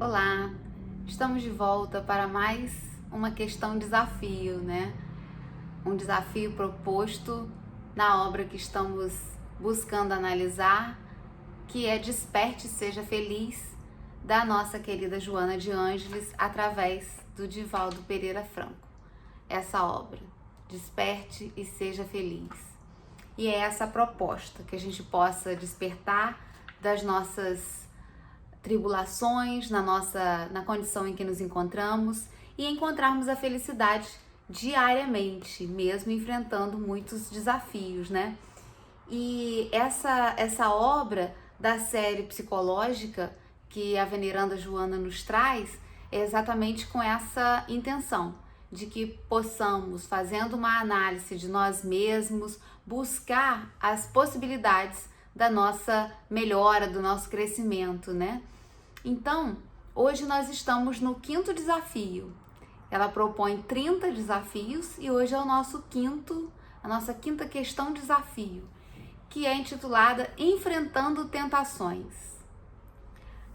Olá, estamos de volta para mais uma questão desafio, né? Um desafio proposto na obra que estamos buscando analisar, que é Desperte e Seja Feliz, da nossa querida Joana de Ângeles, através do Divaldo Pereira Franco. Essa obra, Desperte e Seja Feliz. E é essa a proposta, que a gente possa despertar das nossas tribulações, na condição em que nos encontramos e encontrarmos a felicidade diariamente, mesmo enfrentando muitos desafios, né? E essa obra da série psicológica que a veneranda Joana nos traz é exatamente com essa intenção, de que possamos, fazendo uma análise de nós mesmos, buscar as possibilidades da nossa melhora, do nosso crescimento, né? Então, hoje nós estamos no quinto desafio. Ela propõe 30 desafios e hoje é a nossa quinta questão desafio, que é intitulada Enfrentando Tentações.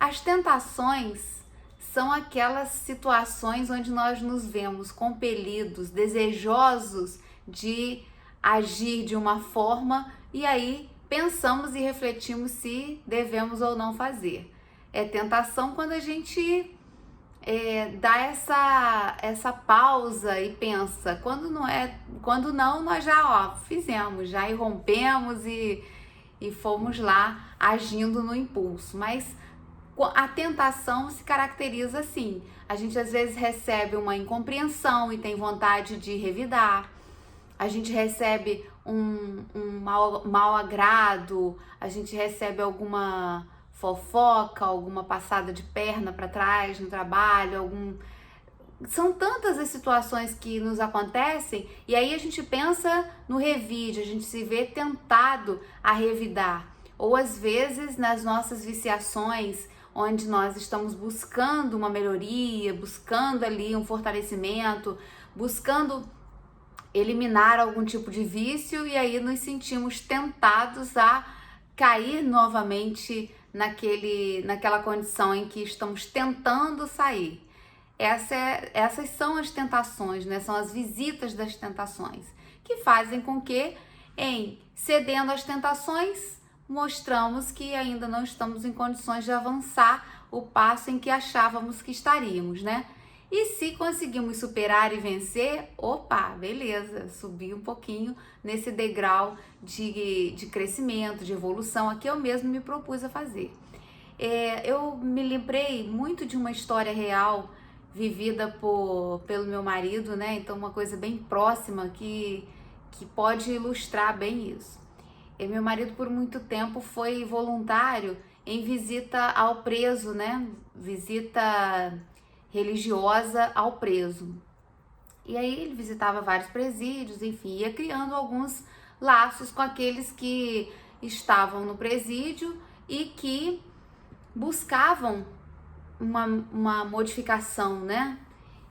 As tentações são aquelas situações onde nós nos vemos compelidos, desejosos de agir de uma forma e aí pensamos e refletimos se devemos ou não fazer. É tentação quando a gente dá essa pausa e pensa, quando não, nós já fizemos, já irrompemos e fomos lá agindo no impulso. Mas a tentação se caracteriza assim: a gente às vezes recebe uma incompreensão e tem vontade de revidar, a gente recebe um mau agrado, a gente recebe alguma fofoca, alguma passada de perna para trás no trabalho, são tantas as situações que nos acontecem e aí a gente pensa no revide, a gente se vê tentado a revidar. Ou às vezes nas nossas viciações, onde nós estamos buscando uma melhoria, buscando ali um fortalecimento, buscando eliminar algum tipo de vício e aí nos sentimos tentados a cair novamente naquela condição em que estamos tentando sair. Essas são as tentações, né? São as visitas das tentações, que fazem com que, cedendo às tentações, mostramos que ainda não estamos em condições de avançar o passo em que achávamos que estaríamos, né? E se conseguimos superar e vencer, opa, beleza, subi um pouquinho nesse degrau de crescimento, de evolução, a que eu mesmo me propus a fazer. Eu me lembrei muito de uma história real vivida pelo meu marido, né? Então, uma coisa bem próxima que pode ilustrar bem isso. Meu marido, por muito tempo, foi voluntário em visita ao preso, né? Visita religiosa ao preso. E aí ele visitava vários presídios, enfim, ia criando alguns laços com aqueles que estavam no presídio e que buscavam uma modificação, né?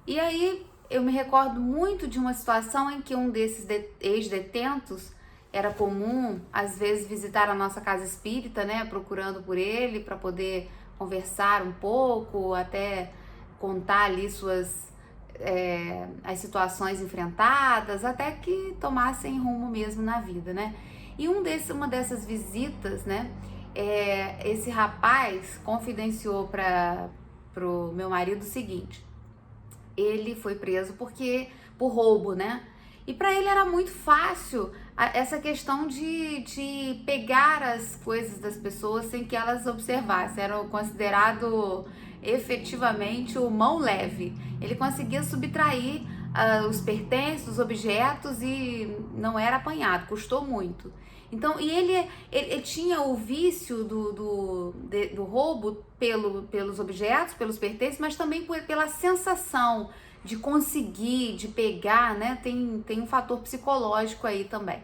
E aí eu me recordo muito de uma situação em que um desses ex-detentos, era comum às vezes visitar a nossa casa espírita, né? Procurando por ele para poder conversar um pouco, até contar ali as situações enfrentadas, até que tomassem rumo mesmo na vida, né? E uma dessas visitas, né? Esse rapaz confidenciou para o meu marido o seguinte: ele foi preso por roubo, né? E para ele era muito fácil essa questão de pegar as coisas das pessoas sem que elas observassem. Era considerado efetivamente o mão leve. Ele conseguia subtrair os pertences, os objetos e não era apanhado, custou muito. Então, e ele tinha o vício do roubo pelos objetos, pelos pertences, mas também pela sensação de conseguir, de pegar, né? Tem um fator psicológico aí também.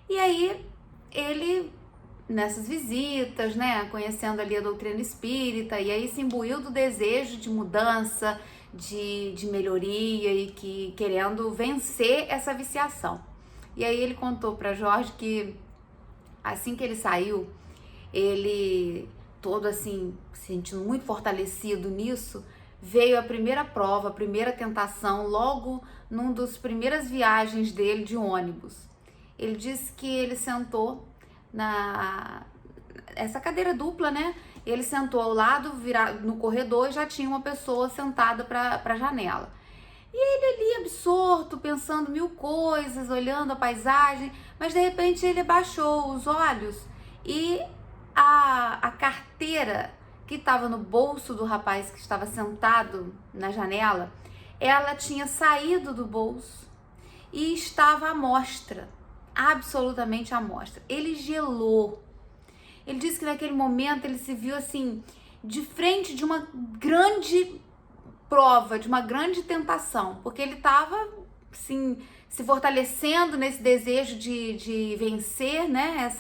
E aí, ele, nessas visitas, né? Conhecendo ali a doutrina espírita, e aí se imbuiu do desejo de mudança, de melhoria e querendo vencer essa viciação. E aí ele contou para Jorge que assim que ele saiu, ele todo assim, se sentindo muito fortalecido nisso, veio a primeira prova, a primeira tentação, logo num dos primeiras viagens dele de ônibus. Ele disse que ele sentou essa cadeira dupla, né? Ele sentou ao lado, no corredor, e já tinha uma pessoa sentada para a janela. E ele ali absorto, pensando mil coisas, olhando a paisagem, mas de repente ele abaixou os olhos e a carteira que estava no bolso do rapaz que estava sentado na janela, ela tinha saído do bolso e estava à mostra, absolutamente à mostra. Ele gelou. Ele disse que naquele momento ele se viu assim, de frente de uma grande prova, de uma grande tentação, porque ele estava assim, se fortalecendo nesse desejo de vencer, né,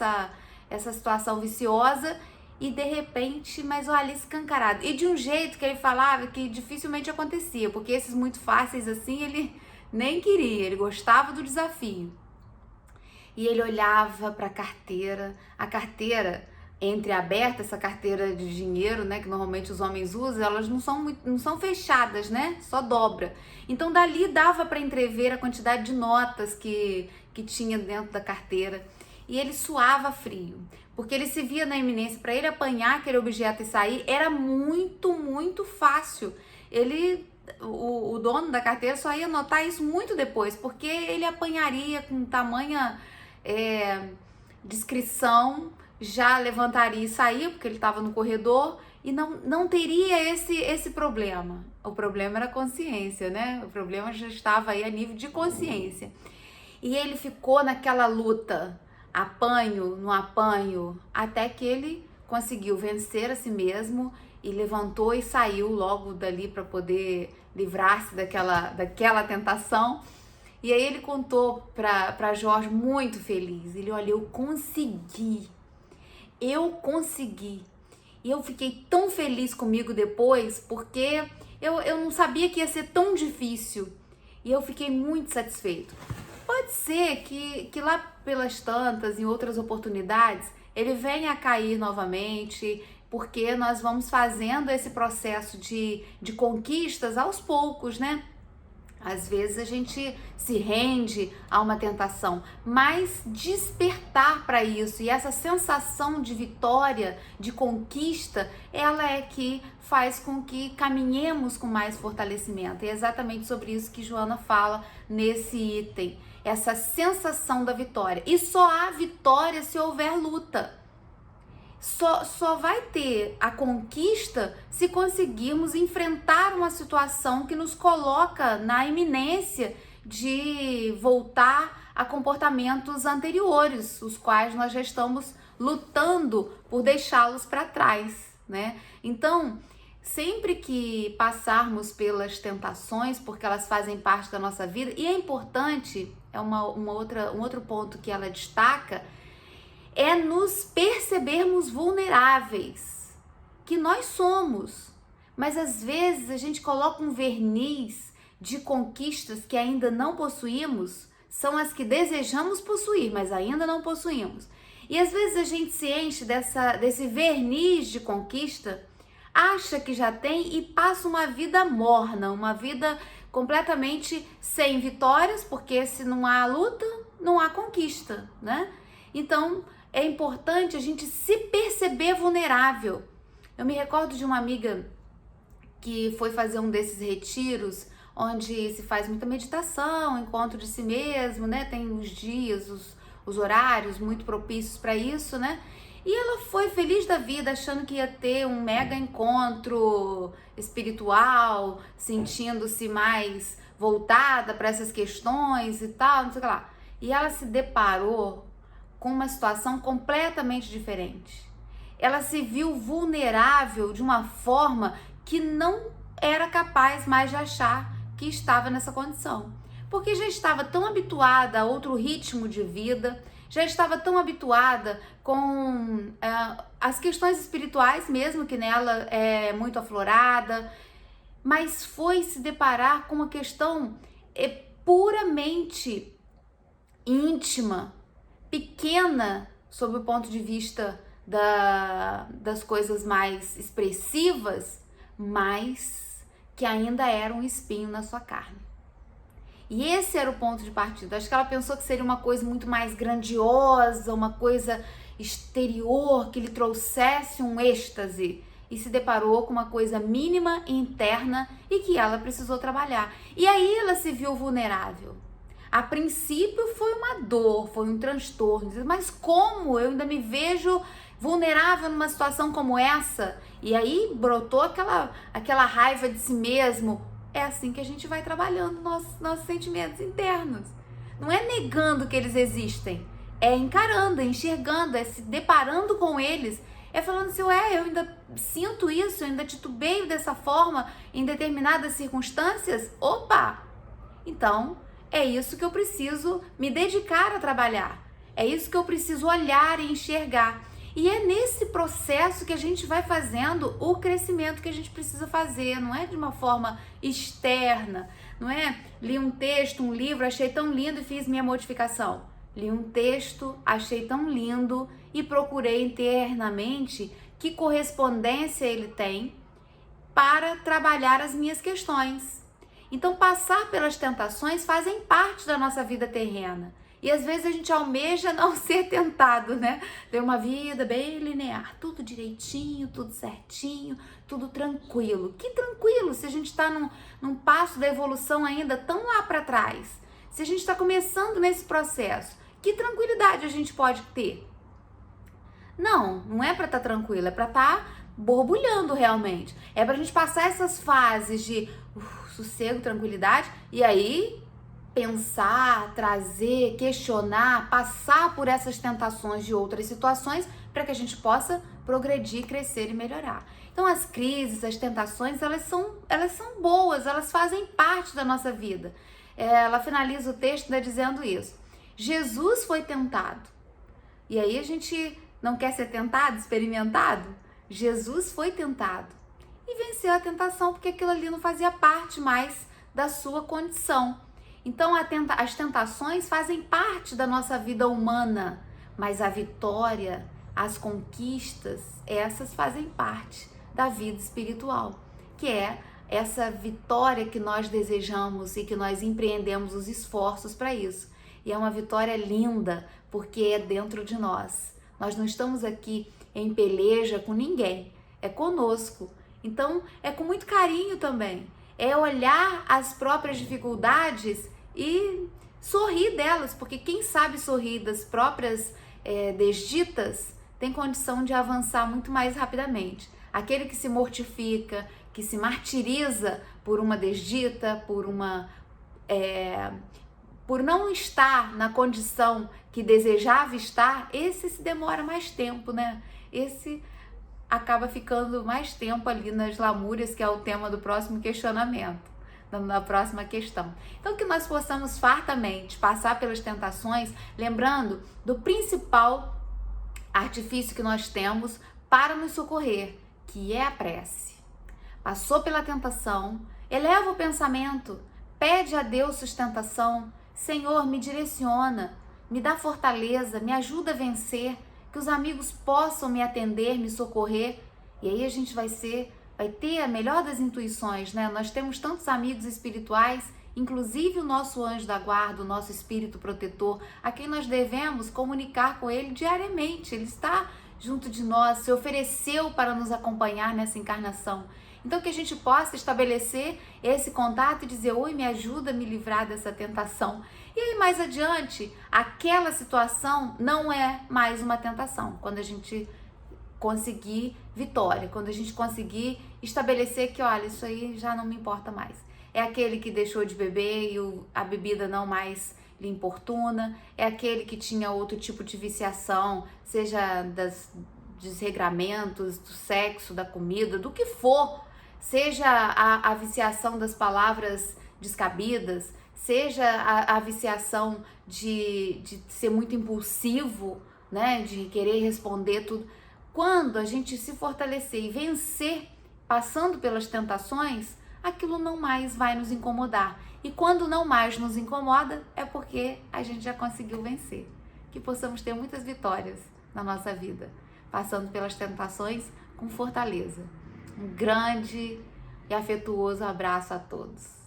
essa situação viciosa, e de repente, mas olha, escancarado, e de um jeito que ele falava que dificilmente acontecia, porque esses muito fáceis assim, ele nem queria, ele gostava do desafio. E ele olhava para a carteira entreaberta, essa carteira de dinheiro, né, que normalmente os homens usam, elas não são fechadas, né, só dobra. Então dali dava para entrever a quantidade de notas que tinha dentro da carteira. E ele suava frio, porque ele se via na iminência, para ele apanhar aquele objeto e sair, era muito, muito fácil. O dono da carteira só ia notar isso muito depois, porque ele apanharia com tamanha discrição, já levantaria e saía, porque ele estava no corredor, e não teria esse problema. O problema era a consciência, né? O problema já estava aí a nível de consciência. E ele ficou naquela luta, apanho, no apanho, até que ele conseguiu vencer a si mesmo e levantou e saiu logo dali para poder livrar-se daquela tentação. E aí ele contou para Jorge muito feliz. Ele, olha, eu consegui. E eu fiquei tão feliz comigo depois, porque eu não sabia que ia ser tão difícil. E eu fiquei muito satisfeito. Pode ser que lá pelas tantas, em outras oportunidades, ele venha a cair novamente, porque nós vamos fazendo esse processo de conquistas aos poucos, né? Às vezes a gente se rende a uma tentação, mas despertar para isso e essa sensação de vitória, de conquista, ela é que faz com que caminhemos com mais fortalecimento. E é exatamente sobre isso que Joana fala nesse item, essa sensação da vitória. E só há vitória se houver luta. Só vai ter a conquista se conseguirmos enfrentar uma situação que nos coloca na iminência de voltar a comportamentos anteriores, os quais nós já estamos lutando por deixá-los para trás, né? Então, sempre que passarmos pelas tentações, porque elas fazem parte da nossa vida, e é importante, um outro ponto que ela destaca, é nos percebermos vulneráveis, que nós somos, mas às vezes a gente coloca um verniz de conquistas que ainda não possuímos, são as que desejamos possuir, mas ainda não possuímos. E às vezes a gente se enche desse verniz de conquista, acha que já tem e passa uma vida morna, uma vida completamente sem vitórias, porque se não há luta, não há conquista, né? Então, é importante a gente se perceber vulnerável. Eu me recordo de uma amiga que foi fazer um desses retiros, onde se faz muita meditação, encontro de si mesmo, né? Tem os dias, os horários muito propícios para isso, né? E ela foi feliz da vida, achando que ia ter um mega encontro espiritual, sentindo-se mais voltada para essas questões e tal, não sei o que lá. E ela se deparou com uma situação completamente diferente. Ela se viu vulnerável de uma forma que não era capaz mais de achar que estava nessa condição. Porque já estava tão habituada a outro ritmo de vida, já estava tão habituada com as questões espirituais mesmo, que nela é muito aflorada, mas foi se deparar com uma questão puramente íntima, pequena sob o ponto de vista das coisas mais expressivas, mas que ainda era um espinho na sua carne. E esse era o ponto de partida. Acho que ela pensou que seria uma coisa muito mais grandiosa, uma coisa exterior, que lhe trouxesse um êxtase, e se deparou com uma coisa mínima e interna e que ela precisou trabalhar. E aí ela se viu vulnerável. A princípio foi uma dor, foi um transtorno, mas como eu ainda me vejo vulnerável numa situação como essa? E aí brotou aquela raiva de si mesmo. É assim que a gente vai trabalhando nossos sentimentos internos. Não é negando que eles existem, é encarando, é enxergando, é se deparando com eles, é falando assim, eu ainda sinto isso, eu ainda titubeio dessa forma em determinadas circunstâncias. Opa! Então, é isso que eu preciso me dedicar a trabalhar. É isso que eu preciso olhar e enxergar. E é nesse processo que a gente vai fazendo o crescimento que a gente precisa fazer, não é de uma forma externa, não é? Li um texto, um livro, achei tão lindo e fiz minha modificação. Li um texto, achei tão lindo e procurei internamente que correspondência ele tem para trabalhar as minhas questões. Então, passar pelas tentações fazem parte da nossa vida terrena. E às vezes a gente almeja não ser tentado, né? Ter uma vida bem linear, tudo direitinho, tudo certinho, tudo tranquilo. Que tranquilo se a gente está num passo da evolução ainda tão lá para trás. Se a gente está começando nesse processo, que tranquilidade a gente pode ter? Não é para estar tranquilo, é para estar borbulhando realmente. É para a gente passar essas fases de sossego, tranquilidade, e aí pensar, trazer, questionar, passar por essas tentações de outras situações para que a gente possa progredir, crescer e melhorar. Então as crises, as tentações, elas são boas, elas fazem parte da nossa vida. Ela finaliza o texto dizendo isso. Jesus foi tentado. E aí a gente não quer ser tentado, experimentado? Jesus foi tentado e venceu a tentação porque aquilo ali não fazia parte mais da sua condição. Então as tentações fazem parte da nossa vida humana, mas a vitória, as conquistas, essas fazem parte da vida espiritual, que é essa vitória que nós desejamos e que nós empreendemos os esforços para isso. E é uma vitória linda, porque é dentro de nós. Nós não estamos aqui em peleja com ninguém, é conosco. Então é com muito carinho também. É olhar as próprias dificuldades e sorrir delas, porque quem sabe sorrir das próprias desditas tem condição de avançar muito mais rapidamente. Aquele que se mortifica, que se martiriza por uma desdita, por não estar na condição que desejava estar, esse se demora mais tempo, né? Esse acaba ficando mais tempo ali nas lamúrias, que é o tema do próximo questionamento, na próxima questão. Então, que nós possamos fartamente passar pelas tentações, lembrando do principal artifício que nós temos para nos socorrer, que é a prece. Passou pela tentação, eleva o pensamento, pede a Deus sustentação. Senhor, me direciona, me dá fortaleza, me ajuda a vencer, que os amigos possam me atender, me socorrer. E aí a gente vai ter a melhor das intuições, né? Nós temos tantos amigos espirituais, inclusive o nosso anjo da guarda, o nosso espírito protetor, a quem nós devemos comunicar com ele diariamente. Ele está junto de nós, se ofereceu para nos acompanhar nessa encarnação. Então que a gente possa estabelecer esse contato e dizer, oi, me ajuda a me livrar dessa tentação. E aí mais adiante, aquela situação não é mais uma tentação, quando a gente conseguir vitória, quando a gente conseguir estabelecer que, olha, isso aí já não me importa mais. É aquele que deixou de beber e a bebida não mais lhe importuna, é aquele que tinha outro tipo de viciação, seja dos desregramentos, do sexo, da comida, do que for, seja a viciação das palavras descabidas, seja a viciação de ser muito impulsivo, né, de querer responder tudo. Quando a gente se fortalecer e vencer, passando pelas tentações, aquilo não mais vai nos incomodar. E quando não mais nos incomoda, é porque a gente já conseguiu vencer. Que possamos ter muitas vitórias na nossa vida. passando pelas tentações com fortaleza. Um grande e afetuoso abraço a todos.